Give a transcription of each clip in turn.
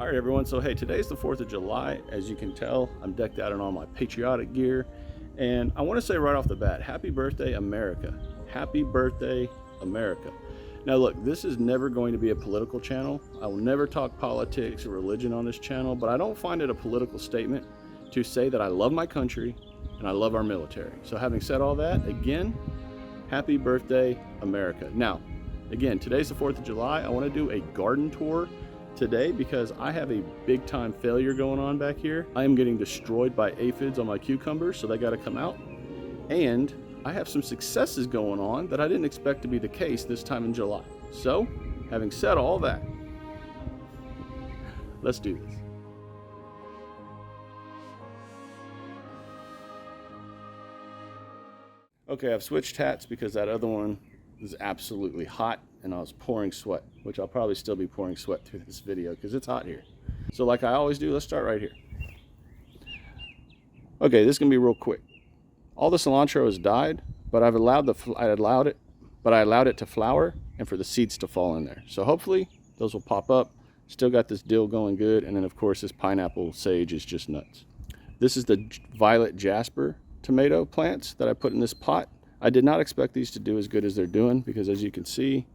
All right, everyone. So, hey, today's the 4th of July. As you can tell, I'm decked out in all my patriotic gear. And I want to say right off the bat, happy birthday, America. Happy birthday, America. Now, look, this is never going to be a political channel. I will never talk politics or religion on this channel, but I don't find it a political statement to say that I love my country and I love our military. So having said all that, again, happy birthday, America. Now, again, today's the 4th of July. I want to do a garden tour today because I have a big time failure going on back here. I am getting destroyed by aphids on my cucumbers, so they got to come out. And I have some successes going on that I didn't expect to be the case this time in July. So, having said all that, let's do this. Okay, I've switched hats because that other one was absolutely hot and I was pouring sweat, which I'll probably still be pouring sweat through this video because it's hot here. So like I always do, let's start right here. Okay, this is gonna be real quick. All the cilantro has died, but I allowed it to flower and for the seeds to fall in there. So hopefully those will pop up. Still got this dill going good, and then of course this pineapple sage is just nuts. This is the violet jasper tomato plants that I put in this pot. I did not expect these to do as good as they're doing because, as you can see,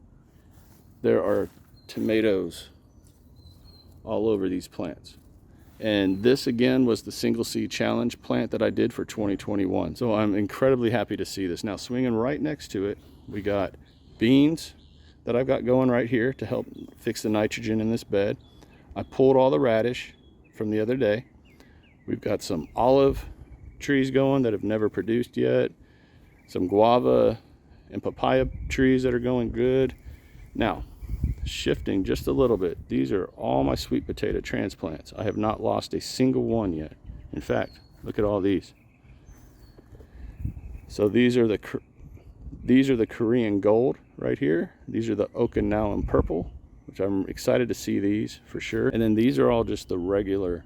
there are tomatoes all over these plants. And this again was the single seed challenge plant that I did for 2021. So I'm incredibly happy to see this. Now swinging right next to it, we got beans that I've got going right here to help fix the nitrogen in this bed. I pulled all the radish from the other day. We've got some olive trees going that have never produced yet. Some guava and papaya trees that are going good. Now, shifting just a little bit, these are all my sweet potato transplants. I have not lost a single one yet. In fact, look at all these. So these are the Korean gold right here. These are the Okinawan purple, which I'm excited to see these for sure. And then these are all just the regular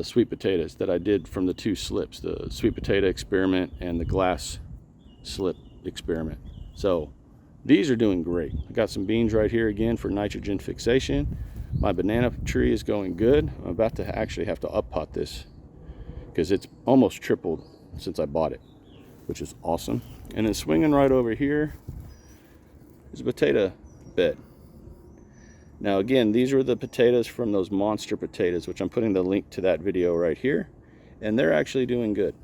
sweet potatoes that I did from the two slips, the sweet potato experiment and the glass slip experiment. So these are doing great. I got some beans right here again for nitrogen fixation. My banana tree is going good. I'm about to actually have to up pot this because it's almost tripled since I bought it, which is awesome. And then swinging right over here is a potato bed. Now again, these are the potatoes from those monster potatoes, which I'm putting the link to that video right here, and they're actually doing good.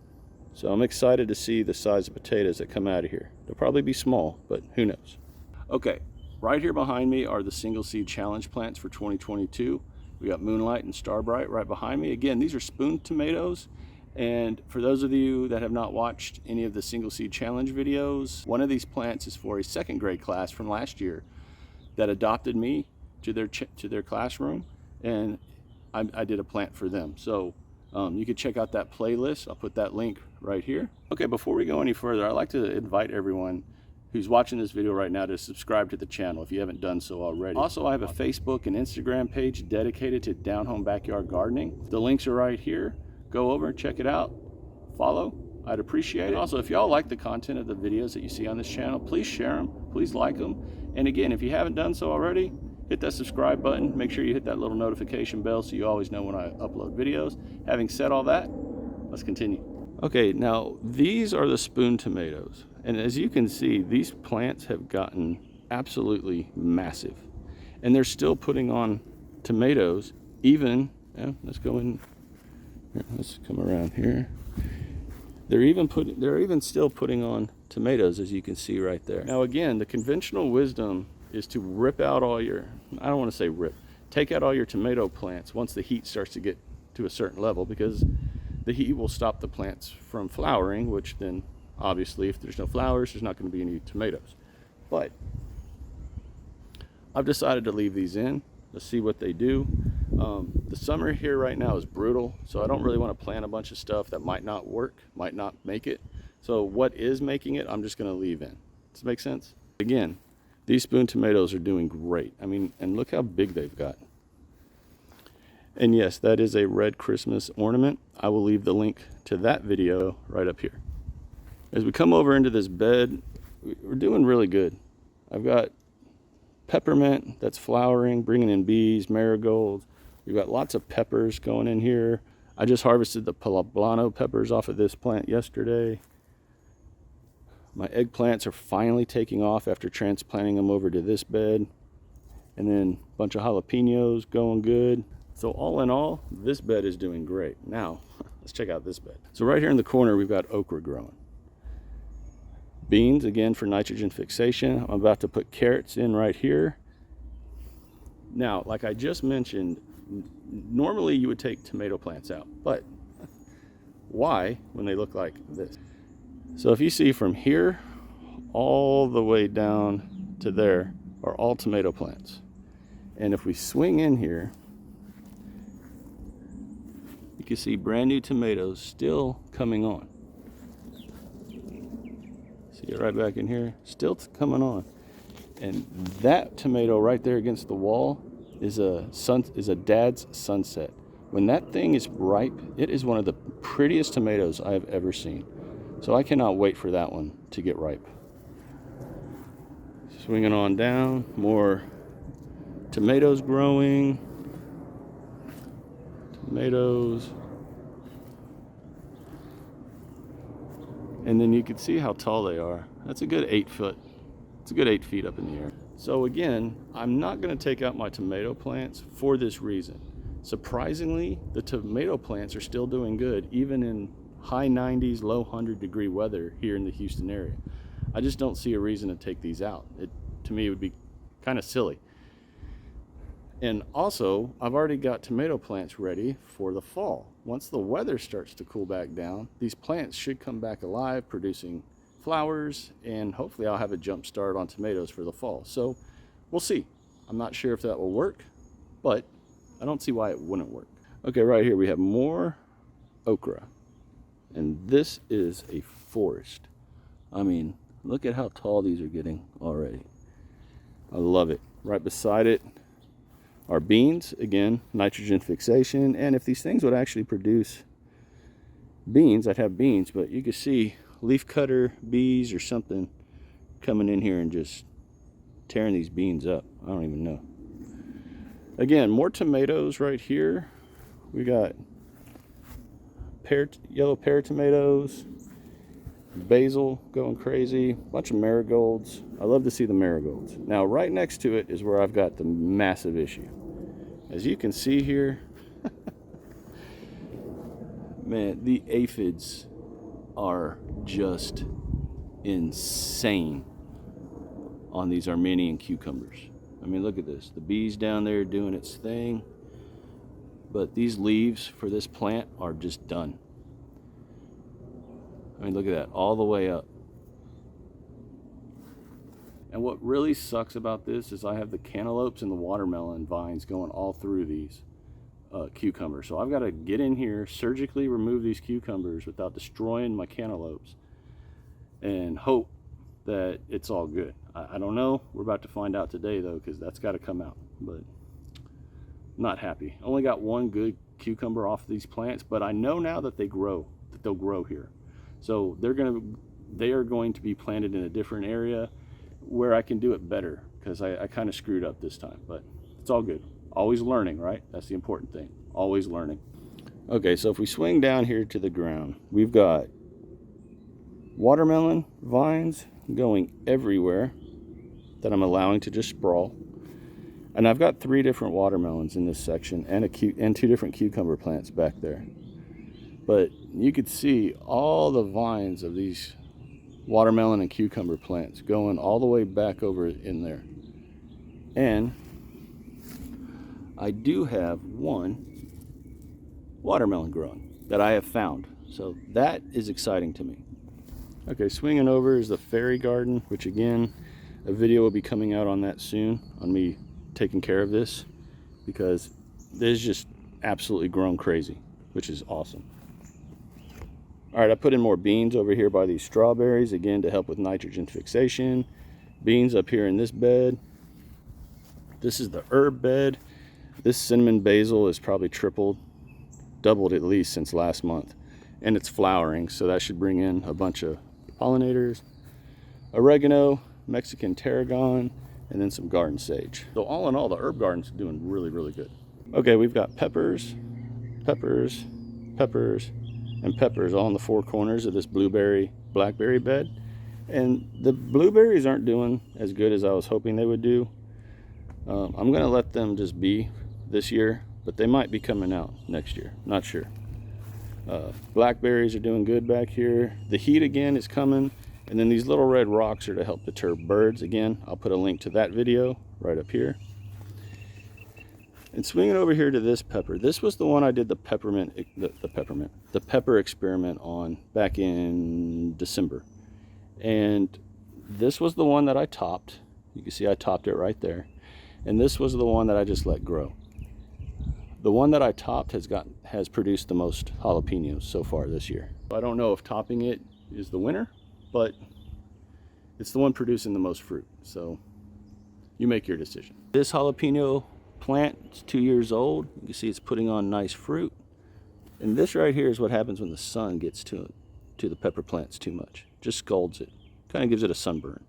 So I'm excited to see the size of potatoes that come out of here. They'll probably be small, but who knows. Okay, right here behind me are the single seed challenge plants for 2022. We got Moonlight and Starbright right behind me. Again, these are spoon tomatoes. And for those of you that have not watched any of the single seed challenge videos, one of these plants is for a second grade class from last year that adopted me to their classroom, and I did a plant for them. So you can check out that playlist. I'll put that link right here. Okay, before we go any further, I'd like to invite everyone who's watching this video right now to subscribe to the channel if you haven't done so already. Also, I have a Facebook and Instagram page dedicated to down home backyard gardening. The links are right here. Go over and check it out. Follow. I'd appreciate it. Also, if y'all like the content of the videos that you see on this channel, please share them. Please like them. And again, if you haven't done so already, hit that subscribe button. Make sure you hit that little notification bell so you always know when I upload videos. Having said all that, let's continue. Okay, now these are the spoon tomatoes. And as you can see, these plants have gotten absolutely massive. And they're still putting on tomatoes, even, let's go in here, let's come around here. They're even still putting on tomatoes, as you can see right there. Now again, the conventional wisdom is to rip out all your, I don't want to say rip, take out all your tomato plants once the heat starts to get to a certain level, because the heat will stop the plants from flowering, which then obviously if there's no flowers, there's not going to be any tomatoes. But I've decided to leave these in. Let's see what they do. The summer here right now is brutal, so I don't really want to plant a bunch of stuff that might not work, might not make it. So what is making it, I'm just going to leave in. Does that make sense? Again, these spoon tomatoes are doing great. I mean, and look how big they've got. And yes, that is a red Christmas ornament. I will leave the link to that video right up here. As we come over into this bed, we're doing really good. I've got peppermint that's flowering, bringing in bees, marigolds, We've got lots of peppers going in here. I just harvested the poblano peppers off of this plant yesterday. My eggplants are finally taking off after transplanting them over to this bed. And then a bunch of jalapenos going good. So all in all, this bed is doing great. Now, let's check out this bed. So right here in the corner, we've got okra growing. Beans, again, for nitrogen fixation. I'm about to put carrots in right here. Now, like I just mentioned, normally you would take tomato plants out, but why when they look like this? So if you see from here all the way down to there are all tomato plants. And if we swing in here, you can see brand new tomatoes still coming on. See it right back in here, still coming on. And that tomato right there against the wall is a Dad's Sunset. When that thing is ripe, it is one of the prettiest tomatoes I have ever seen. So I cannot wait for that one to get ripe. Swinging on down, more tomatoes growing. Tomatoes. And then you can see how tall they are. That's a good 8 foot. It's a good 8 feet up in the air. So again, I'm not going to take out my tomato plants for this reason. Surprisingly, the tomato plants are still doing good, even in high 90s, low 100-degree weather here in the Houston area. I just don't see a reason to take these out. To me, it would be kind of silly. And also, I've already got tomato plants ready for the fall. Once the weather starts to cool back down, these plants should come back alive, producing flowers, and hopefully I'll have a jump start on tomatoes for the fall. So we'll see. I'm not sure if that will work, but I don't see why it wouldn't work. Okay, right here we have more okra. And this is a forest. I mean, look at how tall these are getting already. I love it. Right beside it are beans, again, nitrogen fixation. And if these things would actually produce beans, I'd have beans, but you can see leaf cutter bees or something coming in here and just tearing these beans up. I don't even know. Again, more tomatoes right here. We got yellow pear tomatoes, basil going crazy, a bunch of marigolds. I love to see the marigolds. Now right next to it is where I've got the massive issue. As you can see here, man, the aphids are just insane on these Armenian cucumbers. I mean, look at this. The bees down there doing its thing. But these leaves for this plant are just done. I mean, look at that, all the way up. And what really sucks about this is I have the cantaloupes and the watermelon vines going all through these cucumbers. So I've got to get in here, surgically remove these cucumbers without destroying my cantaloupes, and hope that it's all good. I don't know. We're about to find out today, though, because that's got to come out. But not happy. Only got one good cucumber off these plants, but I know now that they'll grow here. So they are going to be planted in a different area where I can do it better, because I kind of screwed up this time, but it's all good. Always learning, right? That's the important thing. Always learning. Okay, so if we swing down here to the ground, we've got watermelon vines going everywhere that I'm allowing to just sprawl. And I've got 3 different watermelons in this section and 2 different cucumber plants back there. But you could see all the vines of these watermelon and cucumber plants going all the way back over in there. And I do have one watermelon growing that I have found. So that is exciting to me. Okay, swinging over is the fairy garden, which again, a video will be coming out on that soon, on me taking care of this, because this is just absolutely grown crazy, which is awesome. All right, I put in more beans over here by these strawberries, again, to help with nitrogen fixation. Beans up here in this bed. This is the herb bed. This cinnamon basil is probably doubled at least since last month. And it's flowering, so that should bring in a bunch of pollinators. Oregano, Mexican tarragon, and then some garden sage. So all in all, the herb garden's doing really, really good. Okay, we've got peppers, peppers, peppers, and peppers all in the four corners of this blueberry blackberry bed. And the blueberries aren't doing as good as I was hoping they would do. I'm gonna let them just be this year, but they might be coming out next year, not sure. Blackberries are doing good back here. The heat again is coming, and then these little red rocks are to help deter birds. Again, I'll put a link to that video right up here. And swinging over here to this pepper, this was the one I did the pepper experiment on back in December. And this was the one that I topped. You can see I topped it right there. And this was the one that I just let grow. The one that I topped has produced the most jalapenos so far this year. I don't know if topping it is the winner, but it's the one producing the most fruit. So you make your decision. This jalapeno plant is 2 years old. You can see it's putting on nice fruit. And this right here is what happens when the sun gets to the pepper plants too much. Just scalds it. Kind of gives it a sunburn.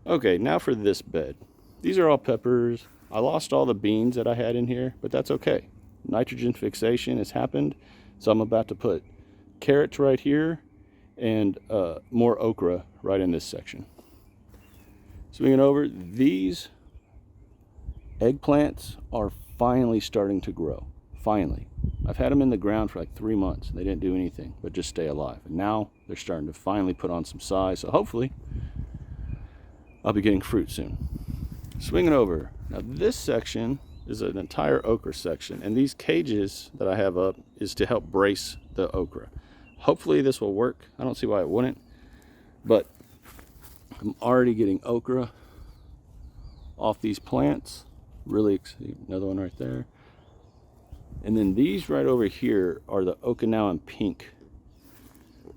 Okay, now for this bed. These are all peppers. I lost all the beans that I had in here, but that's okay. Nitrogen fixation has happened. So I'm about to put carrots right here and more okra right in this section. Swinging over, these eggplants are finally starting to grow. Finally. I've had them in the ground for like 3 months. They didn't do anything but just stay alive. And now they're starting to finally put on some size. So hopefully I'll be getting fruit soon. Swinging over. Now this section is an entire okra section. And these cages that I have up is to help brace the okra. Hopefully this will work. I don't see why it wouldn't. But I'm already getting okra off these plants. Really, another one right there. And then these right over here are the Okinawan pink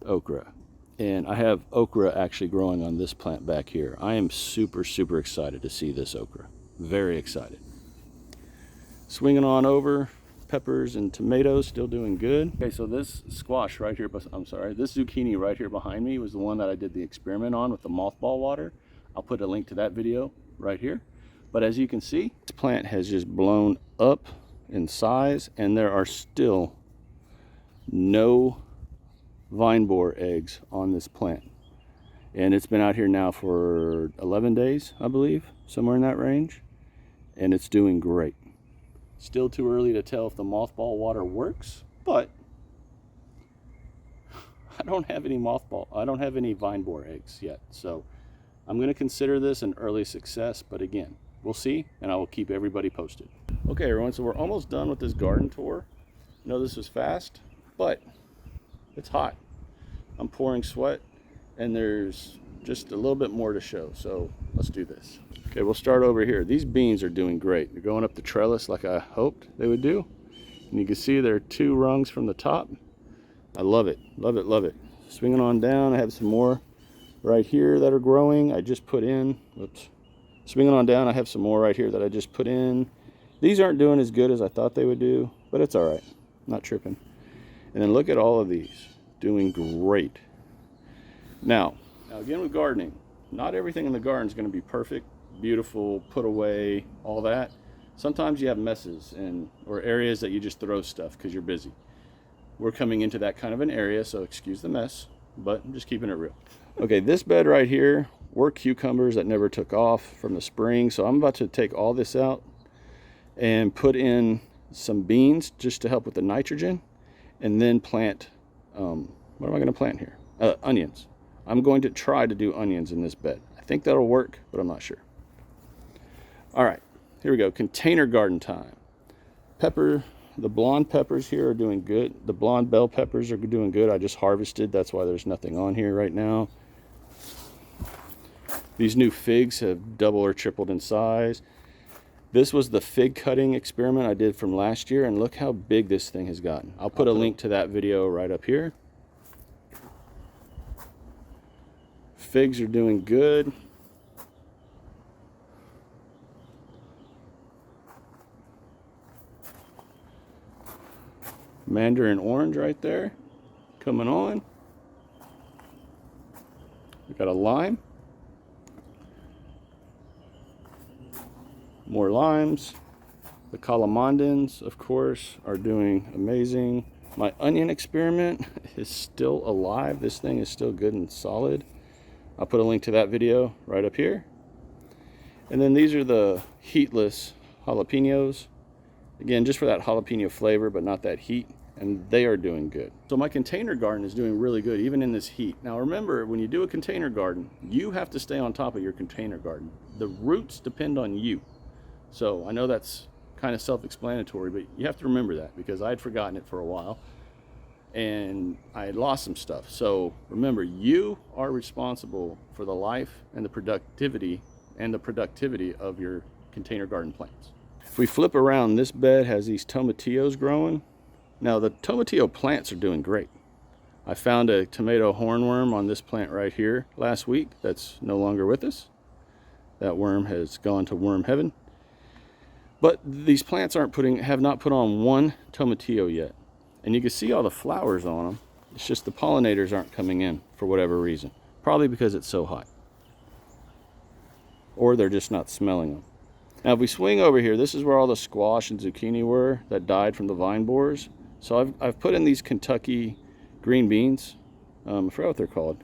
okra. And I have okra actually growing on this plant back here. I am super, super excited to see this okra. Very excited. Swinging on over, peppers and tomatoes still doing good. Okay, so this squash right here, this zucchini right here behind me was the one that I did the experiment on with the mothball water. I'll put a link to that video right here. But as you can see, this plant has just blown up in size, and there are still no vine borer eggs on this plant. And it's been out here now for 11 days, I believe, somewhere in that range. And it's doing great. Still too early to tell if the mothball water works, but I don't have any vine borer eggs yet. So I'm going to consider this an early success, but again, we'll see, and I will keep everybody posted. Okay, everyone, so we're almost done with this garden tour. I know this was fast, but it's hot. I'm pouring sweat, and there's just a little bit more to show, so let's do this. Okay, we'll start over here. These beans are doing great. They're going up the trellis like I hoped they would do. And you can see there are 2 rungs from the top. I love it, love it, love it. Swinging on down, I have some more right here that are growing. I just put in, swinging on down, I have some more right here that I just put in. These aren't doing as good as I thought they would do, but it's all right. Not tripping. And then look at all of these, doing great. Now again with gardening, not everything in the garden is going to be perfect, beautiful, put away, all that. Sometimes you have messes or areas that you just throw stuff because you're busy. We're coming into that kind of an area, so excuse the mess, but I'm just keeping it real. Okay, this bed right here were cucumbers that never took off from the spring, so I'm about to take all this out and put in some beans just to help with the nitrogen, and then plant, what am I going to plant here? Onions. I'm going to try to do onions in this bed. I think that'll work, but I'm not sure. All right, here we go. Container garden time. The blonde peppers here are doing good. The blonde bell peppers are doing good. I just harvested. That's why there's nothing on here right now. These new figs have doubled or tripled in size. This was the fig cutting experiment I did from last year, and look how big this thing has gotten. I'll put a link to that video right up here. Figs are doing good. Mandarin orange right there, coming on. We got a lime. More limes. The calamondins, of course, are doing amazing. My onion experiment is still alive. This thing is still good and solid. I'll put a link to that video right up here. And then these are the heatless jalapenos. Again, just for that jalapeno flavor, but not that heat. And they are doing good. So my container garden is doing really good, even in this heat. Now remember, when you do a container garden, you have to stay on top of your container garden. The roots depend on you. So I know that's kind of self-explanatory, but you have to remember that, because I had forgotten it for a while and I had lost some stuff. So remember, you are responsible for the life and the productivity of your container garden plants. If we flip around, this bed has these tomatillos growing. Now the tomatillo plants are doing great. I found a tomato hornworm on this plant right here last week that's no longer with us. That worm has gone to worm heaven. But these plants have not put on one tomatillo yet. And you can see all the flowers on them. It's just the pollinators aren't coming in for whatever reason. Probably because it's so hot. Or they're just not smelling them. Now if we swing over here, this is where all the squash and zucchini were that died from the vine borers. So I've put in these Kentucky green beans. I forgot what they're called.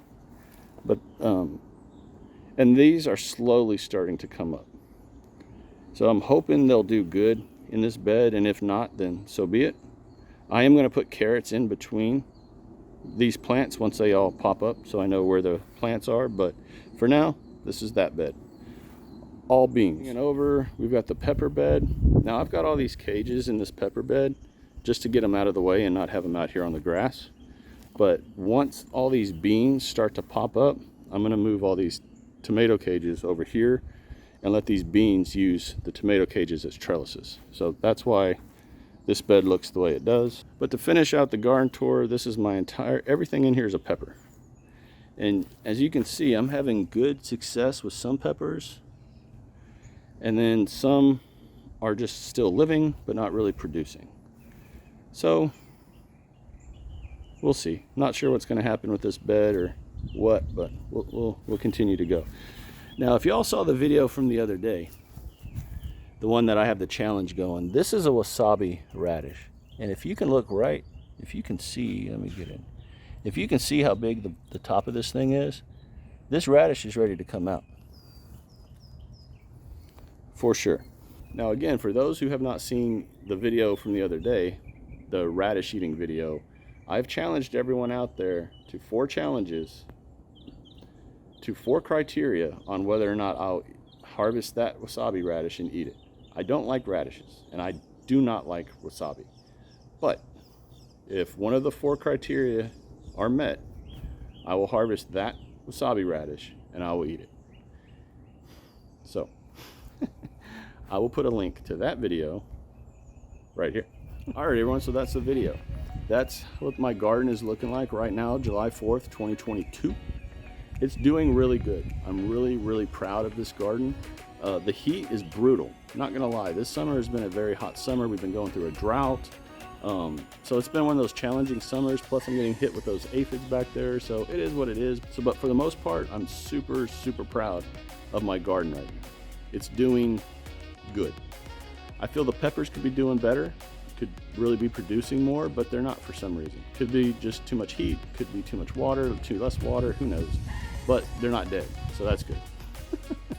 But and these are slowly starting to come up. So I'm hoping they'll do good in this bed, and if not, then so be it. I am going to put carrots in between these plants once they all pop up, so I know where the plants are. But for now, this is that bed. All beans. And over, we've got the pepper bed. Now I've got all these cages in this pepper bed just to get them out of the way and not have them out here on the grass. But once all these beans start to pop up, I'm going to move all these tomato cages over here and let these beans use the tomato cages as trellises. So that's why this bed looks the way it does. But to finish out the garden tour, this is my everything in here is a pepper. And as you can see, I'm having good success with some peppers. And then some are just still living, but not really producing. So we'll see. Not sure what's gonna happen with this bed or what, but we'll continue to go. Now, if y'all saw the video from the other day, the one that I have the challenge going, this is a wasabi radish. And if you can look right, if you can see, let me get in. If you can see how big the top of this thing is, this radish is ready to come out. For sure. Now again, for those who have not seen the video from the other day, the radish eating video, I've challenged everyone out there to 4 challenges, to 4 criteria on whether or not I'll harvest that wasabi radish and eat it. I don't like radishes, and I do not like wasabi. But if one of the 4 criteria are met, I will harvest that wasabi radish and I will eat it. So I will put a link to that video right here. All right, everyone, so that's the video. That's what my garden is looking like right now, July 4th, 2022. It's doing really good. I'm really proud of this garden. The heat is brutal, not gonna lie. This summer has been a very hot summer. We've been going through a drought. So it's been one of those challenging summers, plus I'm getting hit with those aphids back there, so it is what it is. So, but for the most part, I'm super proud of my garden right now. It's doing good. I feel the peppers could be doing better, could really be producing more, but they're not for some reason. Could be just too much heat, could be too much water, too less water, who knows. But they're not dead, so that's good.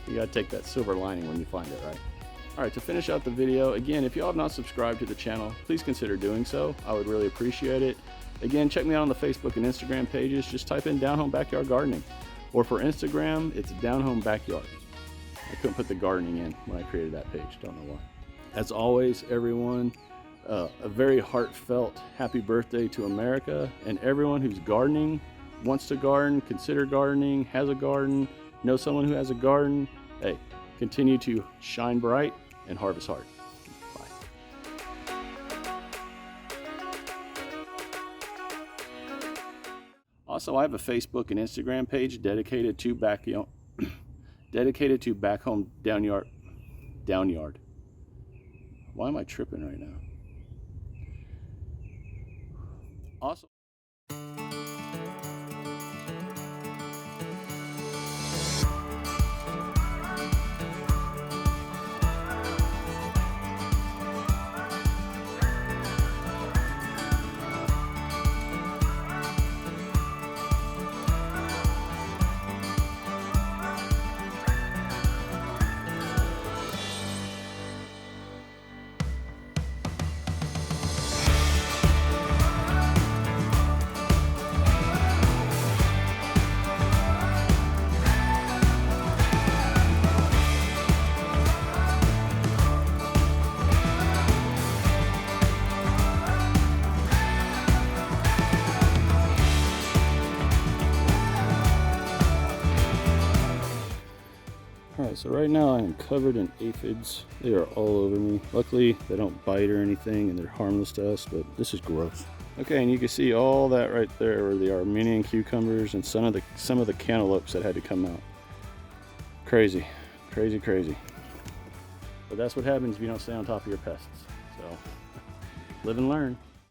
You gotta take that silver lining when you find it, right? All right, to finish out the video, again, if y'all have not subscribed to the channel, please consider doing so. I would really appreciate it. Again, check me out on the Facebook and Instagram pages. Just type in Down Home Backyard Gardening. Or for Instagram, it's Down Home Backyard. I couldn't put the gardening in when I created that page, don't know why. As always, everyone, a very heartfelt happy birthday to America, and everyone who's gardening, wants to garden, consider gardening, has a garden, know someone who has a garden. Hey, continue to shine bright and harvest hard. Bye. Also, I have a Facebook and Instagram page dedicated to back home downyard. Why am I tripping right now? Also. So right now I am covered in aphids. They are all over me. Luckily they don't bite or anything and they're harmless to us, but this is gross. Okay, and you can see all that right there were the Armenian cucumbers and some of the cantaloupes that had to come out. Crazy, crazy, crazy. But that's what happens if you don't stay on top of your pests. So live and learn.